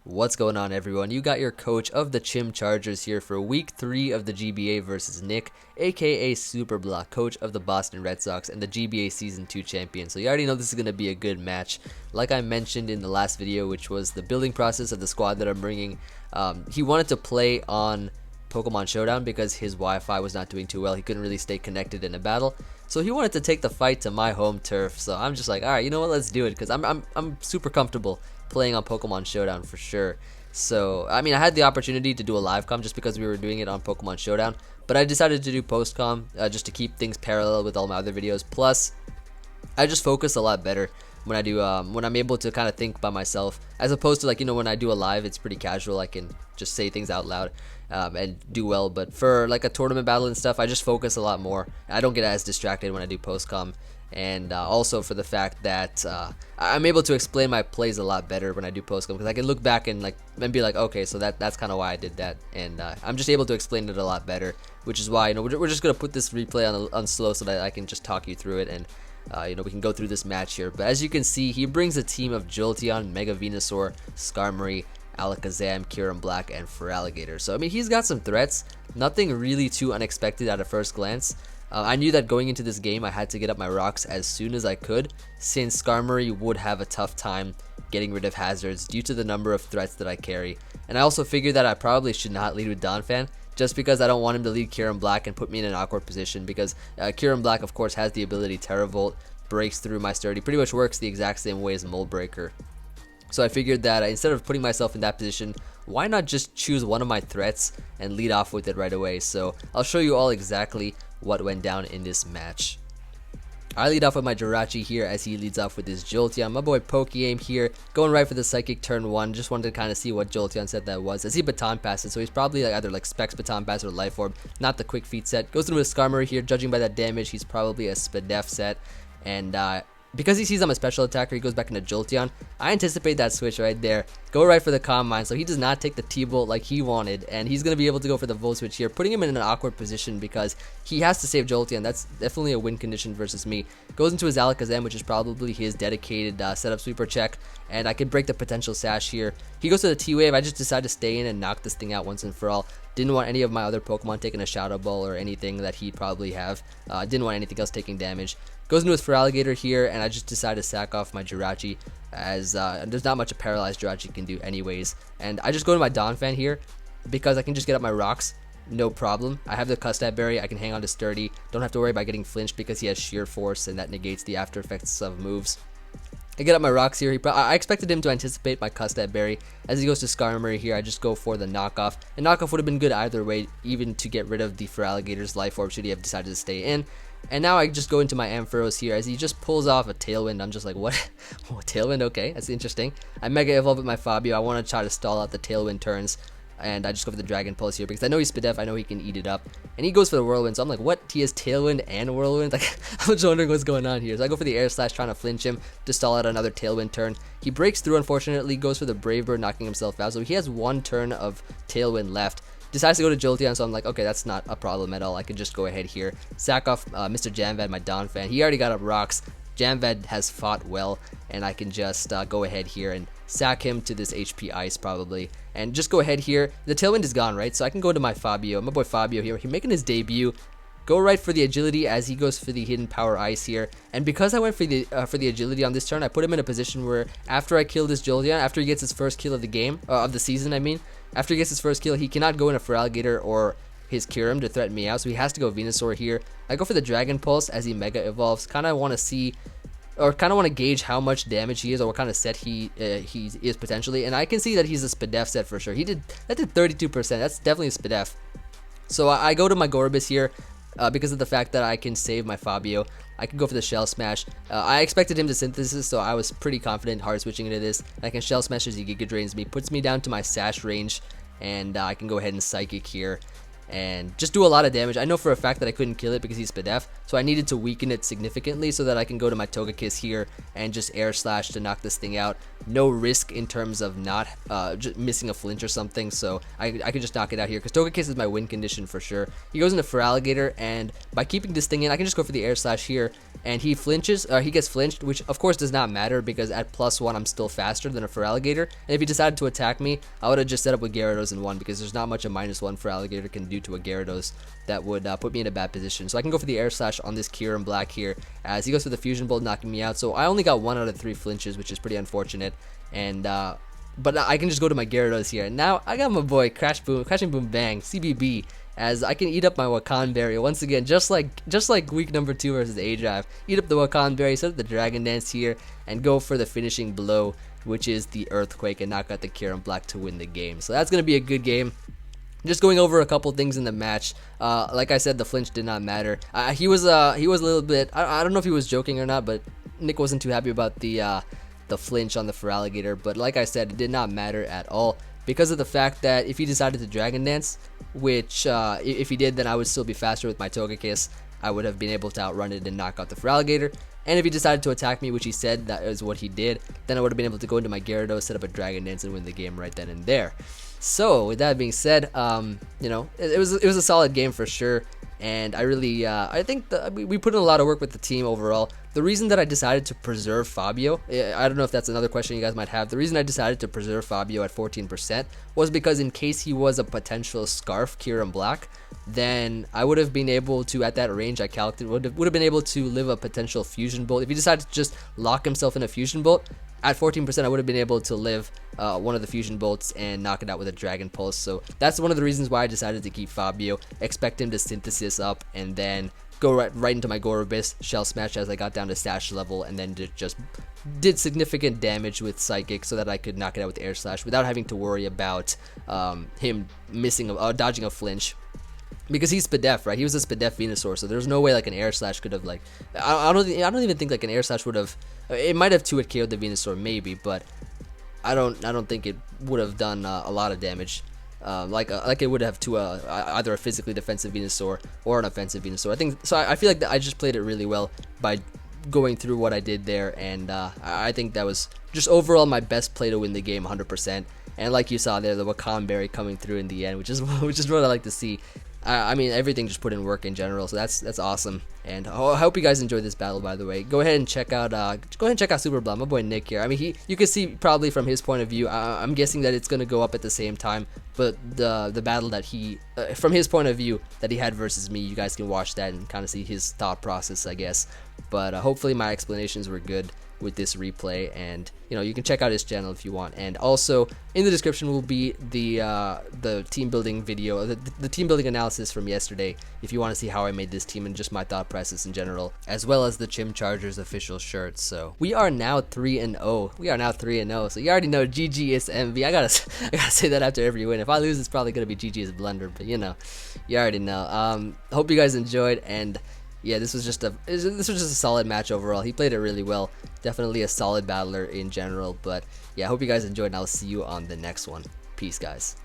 What's going on, everyone? You got your coach of the Chimchargers here for week 3 of the GBA versus Nick, aka Superblock, coach of the Boston Red Sox and the GBA Season 2 champion. So you already know this is going to be a good match. Like I mentioned in the last video, which was the building process of the squad that I'm bringing, he wanted to play on Pokemon Showdown because his Wi-Fi was not doing too well. He couldn't really stay connected in a battle. So he wanted to take the fight to my home turf. So I'm just like, alright, you know what, let's do it, because I'm super comfortable playing on Pokemon Showdown for sure. So I mean, I had the opportunity to do a live com just because we were doing it on Pokemon Showdown, but I decided to do post com just to keep things parallel with all my other videos. Plus, I just focus a lot better when I do when I'm able to kind of think by myself, as opposed to, like, when I do a live, it's pretty casual. I can just say things out loud and do well. But for like a tournament battle and stuff, I just focus a lot more. I don't get as distracted when I do post com. And also for the fact that I'm able to explain my plays a lot better when I do postcom, because I can look back and be like, okay, so that's kind of why I did that, and I'm just able to explain it a lot better, which is why we're just gonna put this replay on slow so that I can just talk you through it, and we can go through this match here. But as you can see, he brings a team of Jolteon, Mega Venusaur, Skarmory, Alakazam, Kyurem Black, and Feraligatr. So I mean, he's got some threats, nothing really too unexpected at a first glance. I knew that going into this game I had to get up my rocks as soon as I could, since Skarmory would have a tough time getting rid of hazards due to the number of threats that I carry. And I also figured that I probably should not lead with Donphan, just because I don't want him to lead Kyurem Black and put me in an awkward position, because Kyurem Black of course has the ability Terra Volt, breaks through my sturdy, pretty much works the exact same way as Mold Breaker. So I figured that instead of putting myself in that position, why not just choose one of my threats and lead off with it right away. So I'll show you all exactly what went down in this match. I lead off with my Jirachi here as he leads off with his Jolteon. My boy Pokeaim here, going right for the Psychic turn 1. Just wanted to kind of see what Jolteon set that was, as he Baton passes, so he's probably either like Specs Baton Pass or Life Orb, not the Quick Feet set. Goes through his Skarmory here, judging by that damage, he's probably a Spadef set, and because he sees I'm a special attacker, he goes back into Jolteon. I anticipate that switch right there. Go right for the Calm Mind, so he does not take the T-Bolt like he wanted, and he's going to be able to go for the Volt Switch here, putting him in an awkward position because he has to save Jolteon. That's definitely a win condition versus me. Goes into his Alakazam, which is probably his dedicated setup sweeper check, and I can break the potential Sash here. He goes to the T-Wave. I just decided to stay in and knock this thing out once and for all. Didn't want any of my other Pokemon taking a Shadow Ball or anything that he'd probably have. Didn't want anything else taking damage. Goes into his Feraligatr here, and I just decided to sack off my Jirachi, as there's not much a paralyzed Jirachi can do anyways. And I just go to my Donphan here because I can just get up my rocks, no problem. I have the Custap Berry, I can hang on to Sturdy, don't have to worry about getting flinched because he has Sheer Force, and that negates the after effects of moves. I get up my rocks here. I expected him to anticipate my Custap Berry. As he goes to Skarmory here, I just go for the knockoff. And knockoff would have been good either way, even to get rid of the Feraligatr's Life Orb should he have decided to stay in. And now I just go into my Ampharos here as he just pulls off a Tailwind. I'm just like, what? Oh, Tailwind? Okay, that's interesting. I Mega Evolve with my Fabio. I want to try to stall out the Tailwind turns. And I just go for the Dragon Pulse here because I know he's Spadef, I know he can eat it up. And he goes for the Whirlwind, so I'm like, what? He has Tailwind and Whirlwind? Like, I'm just wondering what's going on here. So I go for the Air Slash, trying to flinch him to stall out another Tailwind turn. He breaks through, unfortunately, goes for the Brave Bird, knocking himself out. So he has one turn of Tailwind left. Decides to go to Jolteon, so I'm like, okay, that's not a problem at all. I can just go ahead here. Sack off Mr. Jamvad, my Donphan. He already got up rocks. Jamvad has fought well, and I can just go ahead here and sack him to this HP Ice probably. And just go ahead here. The Tailwind is gone, right? So I can go to my Fabio. My boy Fabio here. He's making his debut. Go right for the Agility as he goes for the Hidden Power Ice here. And because I went for the Agility on this turn, I put him in a position where after I kill this Jolteon, after he gets his first kill of the game, of the season I mean, after he gets his first kill, he cannot go in a Feraligatr or his Kyurem to threaten me out, so he has to go Venusaur here. I go for the Dragon Pulse as he Mega Evolves. Kind of want to see, or kind of want to gauge how much damage he is, or what kind of set he is potentially. And I can see that he's a Spadef set for sure. That did 32%. That's definitely a Spadef. So I go to my Gorbis here. Because of the fact that I can save my Fabio, I can go for the Shell Smash. I expected him to Synthesis, so I was pretty confident hard switching into this. I can Shell Smash as he Giga Drains me, puts me down to my Sash range, and I can go ahead and Psychic here and just do a lot of damage. I know for a fact that I couldn't kill it because he's Spadef, so I needed to weaken it significantly so that I can go to my Togekiss here and just air slash to knock this thing out. No risk in terms of not just missing a flinch or something, so I could just knock it out here because Togekiss is my win condition for sure. He goes into Feraligatr, and by keeping this thing in, I can just go for the air slash here, and he flinches, he gets flinched, which of course does not matter because at +1 I'm still faster than a Feraligatr, and if he decided to attack me, I would have just set up with Gyarados and won because there's not much a -1 Feraligatr can do to a Gyarados that would put me in a bad position. So I can go for the air slash on this Kyurem Black here as he goes for the Fusion Bolt, knocking me out. So I only got 1 out of 3 flinches, which is pretty unfortunate, and but I can just go to my Gyarados here. And now I got my boy Crashing Boom Bang, CBB, as I can eat up my Wakan Berry once again, just like week number 2 versus A-Drive. Eat up the Wakan Berry, set up the Dragon Dance here, and go for the finishing blow, which is the Earthquake, and knock out the Kyurem Black to win the game. So that's gonna be a good game. Just going over a couple things in the match. Like I said, the flinch did not matter. He was a little bit. I don't know if he was joking or not, but Nick wasn't too happy about the flinch on the Feraligatr. But like I said, it did not matter at all because of the fact that if he decided to Dragon Dance, which if he did, then I would still be faster with my Togekiss. I would have been able to outrun it and knock out the Feraligatr. And if he decided to attack me, which he said that is what he did, then I would have been able to go into my Gyarados, set up a Dragon Dance, and win the game right then and there. So with that being said, you know, it was a solid game for sure, and I really I think we put in a lot of work with the team overall. The reason that I decided to preserve Fabio, I don't know if that's another question you guys might have. The reason I decided to preserve Fabio at 14% was because in case he was a potential Scarf Kyurem Black, then I would have been able to, at that range I calculated, would have been able to live a potential Fusion Bolt. If he decided to just lock himself in a Fusion Bolt, at 14% I would have been able to live one of the Fusion Bolts and knock it out with a Dragon Pulse. So that's one of the reasons why I decided to keep Fabio, expect him to Synthesis up, and then go right into my Gorebyss, Shell Smash as I got down to Stash level, and then just did significant damage with Psychic so that I could knock it out with Air Slash without having to worry about him dodging a flinch. Because he's Spadef, right? He was a Spadef Venusaur, so there's no way like an Air Slash could have like I don't even think like an Air Slash would have. It might have 2-hit KO'd the Venusaur maybe, but I don't think it would have done a lot of damage. Like it would have to either a physically defensive Venusaur or an offensive Venusaur. I think so. I feel like that I just played it really well by going through what I did there, and I think that was just overall my best play to win the game, 100%. And like you saw there, the Wakan Berry coming through in the end, which is what I like to see. I mean, everything just put in work in general, so that's awesome. And I hope you guys enjoyed this battle. By the way, go ahead and check out Super Blood, my boy Nick here. I mean, you can see probably from his point of view. I'm guessing that it's gonna go up at the same time, but the battle that he, from his point of view, that he had versus me, you guys can watch that and kind of see his thought process, I guess. But hopefully my explanations were good with this replay, and you can check out his channel if you want. And also in the description will be the team building video, the team building analysis from yesterday, if you want to see how I made this team and just my thought process in general, as well as the Chimchargers official shirt. So we are now 3-0. We are now 3-0. So you already know GG is Emvee. I gotta say that after every win. If I lose, it's probably gonna be GG's blunder, but you already know. Hope you guys enjoyed, and yeah, this was just a solid match overall. He played it really well. Definitely a solid battler in general. But yeah, I hope you guys enjoyed, and I'll see you on the next one. Peace, guys.